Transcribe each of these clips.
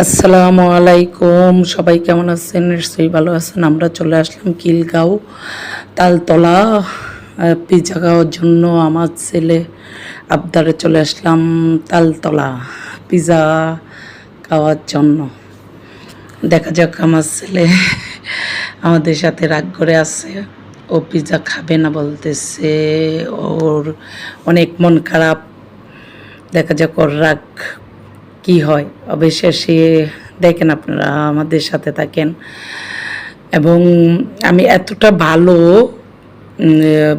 আসসালামু আলাইকুম, সবাই কেমন আছেন? নিশ্চয়ই ভালো আছেন। আমরা চলে আসলাম খিলগাঁও তালতলা পিৎজা খাওয়ার জন্য। আমার ছেলে আবদারে চলে আসলাম তালতলা পিৎজা খাওয়ার জন্য। দেখা যাক, আমার ছেলে আমাদের সাথে রাগ করে আছে, ও পিৎজা খাবে না বলতেছে, ওর অনেক মন খারাপ। দেখা যাক ওর রাগ কি হয়। অবশেষে দেখেন, আপনারা আমাদের সাথে থাকেন। এবং আমি এতটা ভালো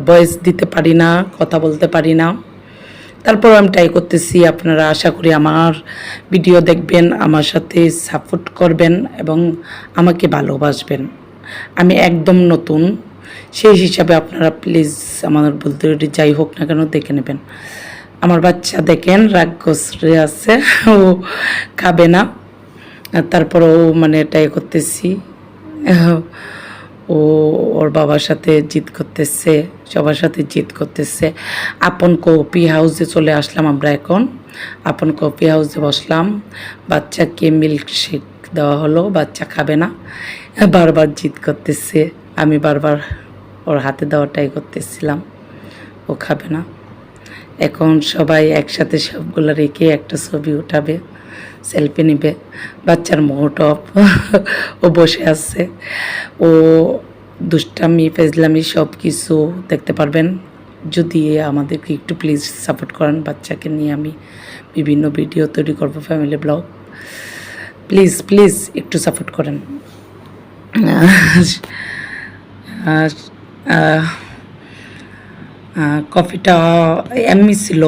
ভয়েস দিতে পারি না, কথা বলতে পারি না, তারপর আমি ট্রাই করতেছি। আপনারা আশা করি আমার ভিডিও দেখবেন, আমার সাথে সাপোর্ট করবেন এবং আমাকে ভালোবাসবেন। আমি একদম নতুন, সেই হিসাবে আপনারা প্লিজ আমার বলতে যাই হোক না কেন দেখে নেবেন। আমার বাচ্চা দেখেন রাগ করে আছে, ও খাবে না। তারপরও মানে এটাই করতেছি, ও ওর বাবার সাথে জিদ করতেছে, সবার সাথে জিদ করতেছে। আপন কফি হাউসে চলে আসলাম আমরা এখন। আপন কফি হাউসে বসলাম, বাচ্চাকে মিল্কশেক দেওয়া হলো, বাচ্চা খাবে না, বারবার জিদ করতেছে। আমি বারবার ওর হাতে দেওয়াটাই করতেছিলাম, ও খাবে না। এখন সবাই একসাথে সবগুলো রেখে একটা ছবি উঠাবে, সেলফি নিবে। বাচ্চার মুড অফ, ও বসে আছে। ও দুষ্টামি ফেজলামি সব কিছু দেখতে পারবেন যদি আমাদেরকে একটু প্লিজ সাপোর্ট করেন। বাচ্চাকে নিয়ে আমি বিভিন্ন ভিডিও তৈরি করব, ফ্যামিলি ব্লগ। প্লিজ প্লিজ একটু সাপোর্ট করেন। কফিটা এমনি ছিল,